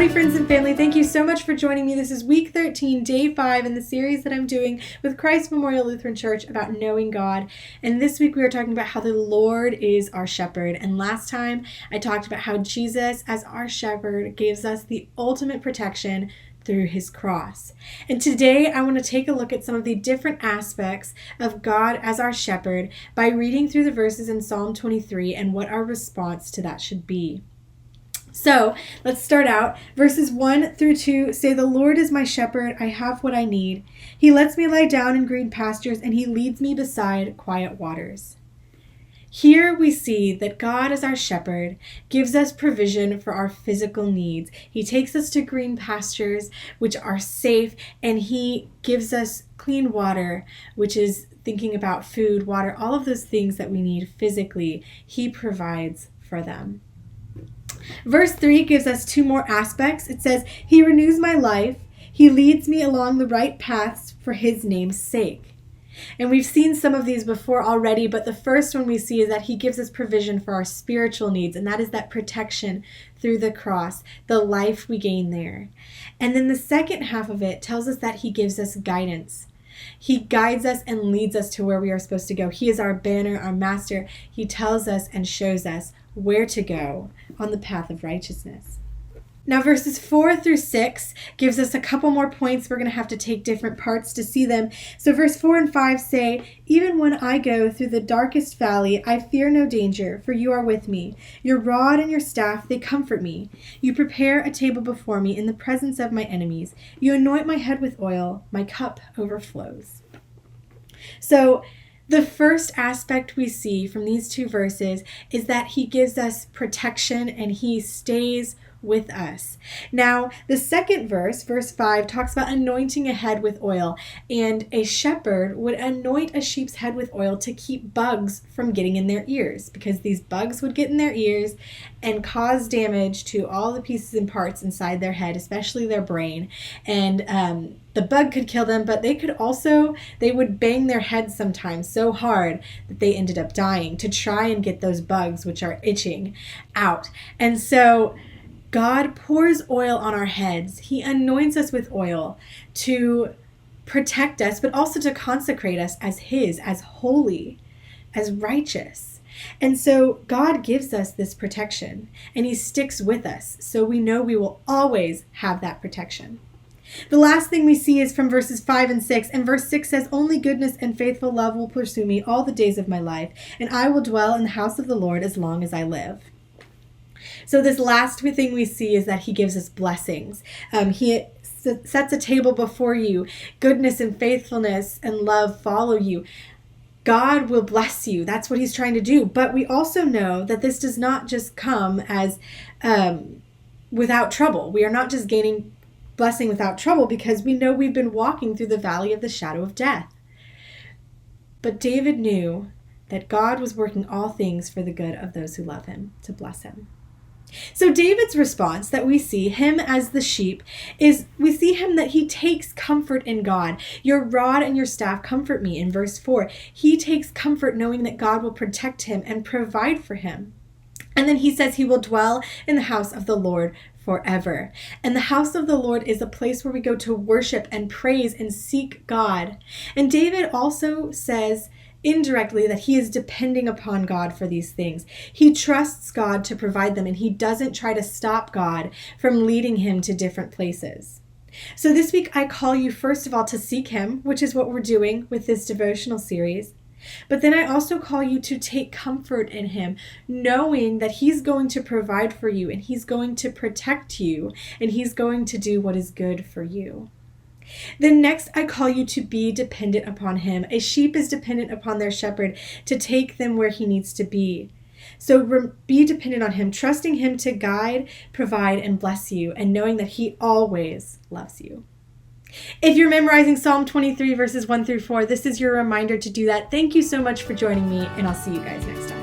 Howdy friends and family, thank you so much for joining me. This is week 13, day 5 in the series that I'm doing with Christ Memorial Lutheran Church about knowing God. And this week we are talking about how the Lord is our shepherd. And last time I talked about how Jesus as our shepherd gives us the ultimate protection through his cross. And today I want to take a look at some of the different aspects of God as our shepherd by reading through the verses in Psalm 23 and what our response to that should be. So let's start out. Verses 1 through 2 say, "The Lord is my shepherd, I have what I need. He lets me lie down in green pastures, and he leads me beside quiet waters." Here we see that God as our shepherd gives us provision for our physical needs. He takes us to green pastures, which are safe, and he gives us clean water, which is thinking about food, water, all of those things that we need physically. He provides for them. Verse 3 gives us two more aspects. It says, "He renews my life. He leads me along the right paths for his name's sake." And we've seen some of these before already, but the first one we see is that he gives us provision for our spiritual needs, and that is that protection through the cross, the life we gain there. And then the second half of it tells us that he gives us guidance. He guides us and leads us to where we are supposed to go. He is our banner, our master. He tells us and shows us where to go on the path of righteousness. Now verses 4 through 6 gives us a couple more points. We're going to have to take different parts to see them. So verse 4 and 5 say, "Even when I go through the darkest valley, I fear no danger, for you are with me. Your rod and your staff, they comfort me. You prepare a table before me in the presence of my enemies. You anoint my head with oil. My cup overflows." So the first aspect we see from these two verses is that he gives us protection and he stays with us. Now, the second verse, verse 5, talks about anointing a head with oil. And a shepherd would anoint a sheep's head with oil to keep bugs from getting in their ears, because these bugs would get in their ears and cause damage to all the pieces and parts inside their head, especially their brain. And the bug could kill them, but they would bang their heads sometimes so hard that they ended up dying to try and get those bugs, which are itching, out. And so God pours oil on our heads. He anoints us with oil to protect us, but also to consecrate us as his, as holy, as righteous. And so God gives us this protection, and he sticks with us, so we know we will always have that protection. The last thing we see is from verses 5 and 6. And verse 6 says, "Only goodness and faithful love will pursue me all the days of my life, and I will dwell in the house of the Lord as long as I live." So this last thing we see is that he gives us blessings. He sets a table before you. Goodness and faithfulness and love follow you. God will bless you. That's what he's trying to do. But we also know that this does not just come as without trouble. We are not just gaining blessing without trouble, because we know we've been walking through the valley of the shadow of death. But David knew that God was working all things for the good of those who love him, to bless him. So David's response that we see him as the sheep is we see him that he takes comfort in God. "Your rod and your staff comfort me," in verse 4. He takes comfort knowing that God will protect him and provide for him. And then he says he will dwell in the house of the Lord forever. And the house of the Lord is a place where we go to worship and praise and seek God. And David also says indirectly that he is depending upon God for these things. He trusts God to provide them, and he doesn't try to stop God from leading him to different places. So this week I call you first of all to seek him, which is what we're doing with this devotional series. But then I also call you to take comfort in him, knowing that he's going to provide for you, and he's going to protect you, and he's going to do what is good for you. Then next, I call you to be dependent upon him. A sheep is dependent upon their shepherd to take them where he needs to be. So be dependent on him, trusting him to guide, provide, and bless you, and knowing that he always loves you. If you're memorizing Psalm 23 verses 1 through 4, this is your reminder to do that. Thank you so much for joining me, and I'll see you guys next time.